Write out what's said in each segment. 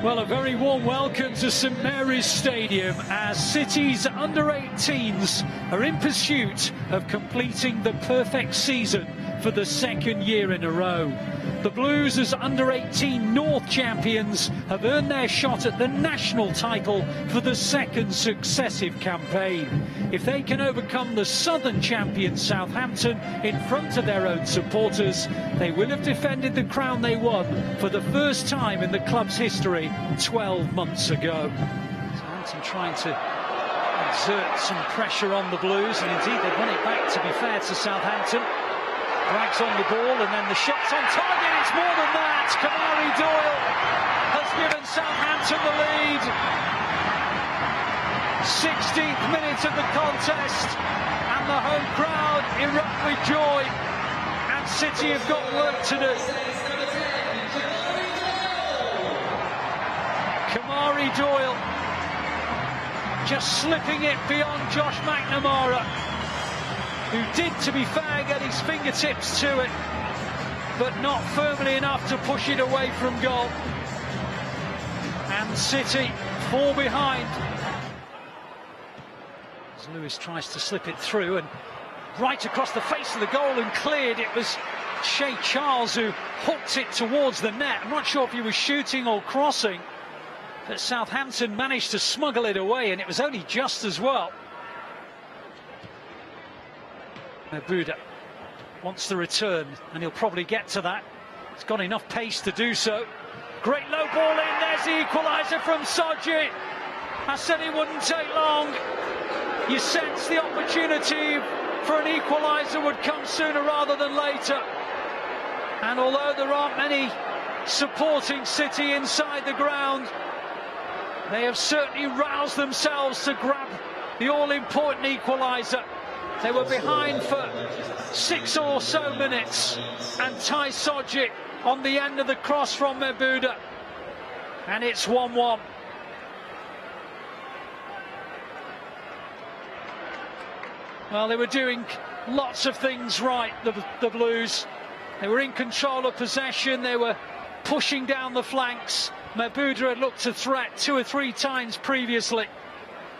Well, a very warm welcome to St Mary's Stadium as City's under-18s are in pursuit of completing the perfect season for the second year in a row. The Blues, as under-18 North champions, have earned their shot at the national title for the second successive campaign. If they can overcome the Southern champion Southampton in front of their own supporters, they will have defended the crown they won for the first time in the club's history 12 months ago. Southampton trying to exert some pressure on the Blues, and indeed they've won it back, to be fair to Southampton. Drags on the ball, and then the shot's on target. It's more than that. Kamari Doyle has given Southampton the lead. 16th minute of the contest, and the home crowd erupt with joy, and City have got work to do. Kamari Doyle just slipping it beyond Josh McNamara, who did, to be fair, get his fingertips to it, but not firmly enough to push it away from goal. And City fall behind. As Lewis tries to slip it through, and right across the face of the goal and cleared. It was Shea Charles who hooked it towards the net. I'm not sure if he was shooting or crossing, but Southampton managed to smuggle it away, and it was only just as well. Buda wants the return, and he'll probably get to that. He's got enough pace to do so. Great low ball in, there's the equaliser from Soji. I said it wouldn't take long. You sense the opportunity for an equaliser would come sooner rather than later. And although there aren't many supporting City inside the ground, they have certainly roused themselves to grab the all-important equaliser. They were behind for 6 or so minutes, and Tai Soji on the end of the cross from Mebuda, and it's 1-1. Well, they were doing lots of things right, the Blues. They were in control of possession, they were pushing down the flanks. Mebuda had looked a threat 2 or 3 times previously.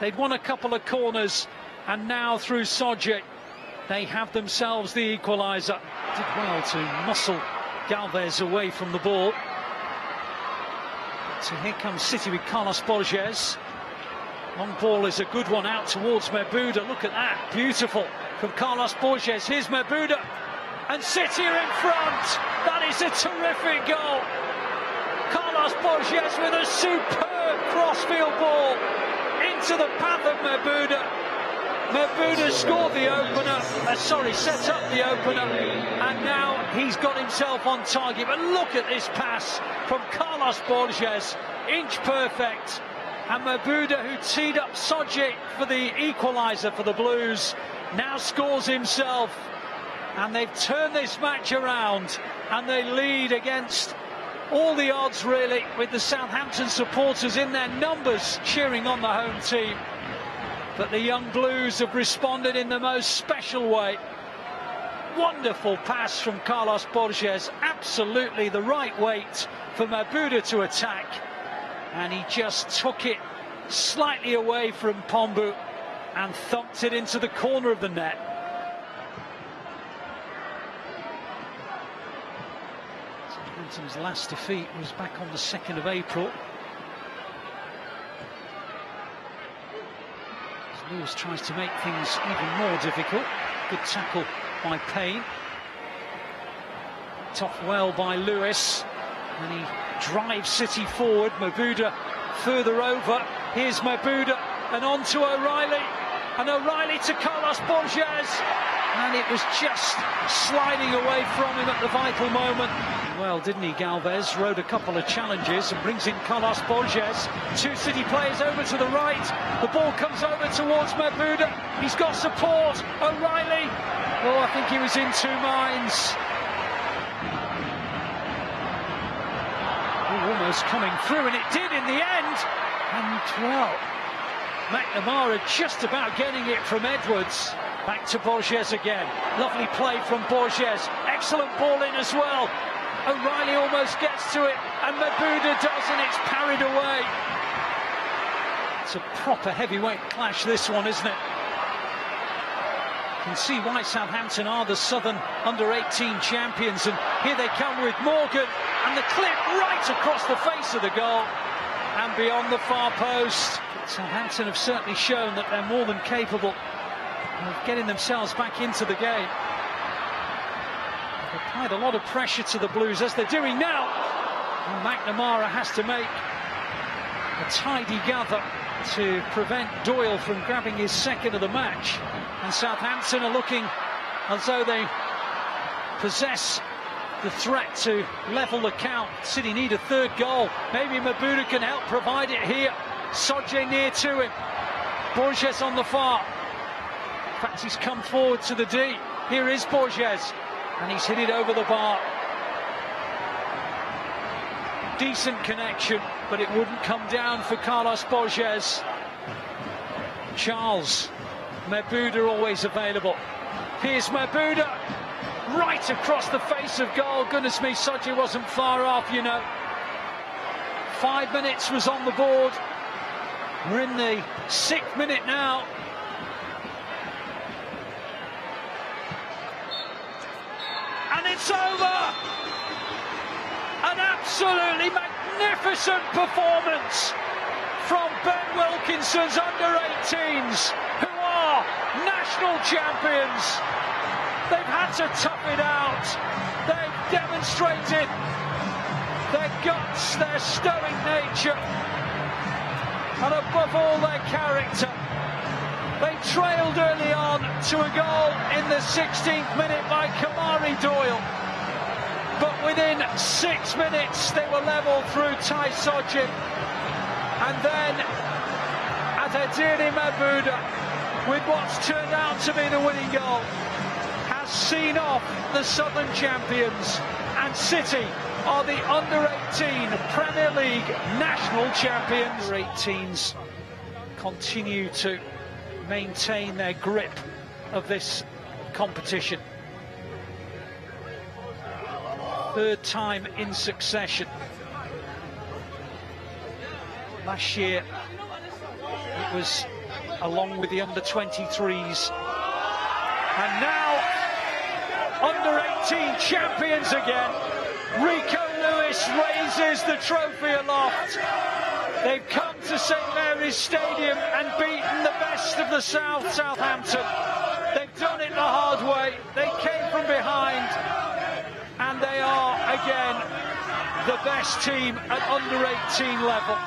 They'd won a couple of corners, and now through Soji they have themselves the equaliser. Did well to muscle Galvez away from the ball. So here comes City with Carlos Borges. Long ball is a good one out towards Mebuda. Look at that, beautiful from Carlos Borges. Here's Mebuda, and City are in front. That is a terrific goal. Carlos Borges with a superb crossfield ball into the path of Mebuda. Mebuda scored the opener, set up the opener, and now he's got himself on target. But look at this pass from Carlos Borges, inch perfect. And Mebuda, who teed up Soji for the equaliser for the Blues, now scores himself. And they've turned this match around, and they lead against all the odds, really, with the Southampton supporters in their numbers cheering on the home team. But the young Blues have responded in the most special way. Wonderful pass from Carlos Borges, absolutely the right weight for Mebuda to attack, and he just took it slightly away from Pombu and thumped it into the corner of the net. Southampton's last defeat was back on the 2nd of April. Lewis tries to make things even more difficult. Good tackle by Payne. Topped well by Lewis, and he drives City forward. Mebuda further over. Here's Mebuda, and on to O'Reilly, and O'Reilly to Carlos Borges, and it was just sliding away from him at the vital moment. Well, didn't he, Galvez? Rode a couple of challenges and brings in Carlos Borges. 2 City players over to the right. The ball comes over towards Mebuda. He's got support. O'Reilly. Oh, I think he was in 2 minds. Oh, almost coming through, and it did in the end. And, well, McNamara just about getting it from Edwards. Back to Borges again. Lovely play from Borges. Excellent ball in as well. O'Reilly almost gets to it, and Mabuda does, and it's parried away. It's a proper heavyweight clash, this one, isn't it? You can see why Southampton are the Southern under-18 champions, and here they come with Morgan, and the clip right across the face of the goal and beyond the far post. Southampton have certainly shown that they're more than capable of getting themselves back into the game. They've applied a lot of pressure to the Blues, as they're doing now, and McNamara has to make a tidy gather to prevent Doyle from grabbing his second of the match. And Southampton are looking as though they possess the threat to level the count. City need a third goal. Maybe Mabuda can help provide it here. Sodje near to him. Borges on the far. In fact, he's come forward to the D. Here is Borges, and he's hit it over the bar. Decent connection, but it wouldn't come down for Carlos Borges. Charles, Mabuda always available. Here's Mabuda, right across the face of goal. Goodness me, Sodje wasn't far off, you know. 5 minutes was on the board. We're in the 6th minute now. And it's over! An absolutely magnificent performance from Ben Wilkinson's under-18s, who are national champions. They've had to tough it out. They've demonstrated their guts, their stoic nature, and above all, their character. They trailed early on to a goal in the 16th minute by Kamari Doyle. But within 6 minutes, they were level through Ty Sodje. And then, Adediri Mabuda, with what's turned out to be the winning goal, has seen off the Southern champions. And City are the under-18 Premier League national champions. Under-18s continue to maintain their grip of this competition. Third time in succession. Last year it was along with the under-23s, and now under-18 champions again. Rico Lewis raises the trophy aloft. They've come to St Mary's Stadium and beaten the best of the South, Southampton. They've done it the hard way. They came from behind, and they are again the best team at under-18 level.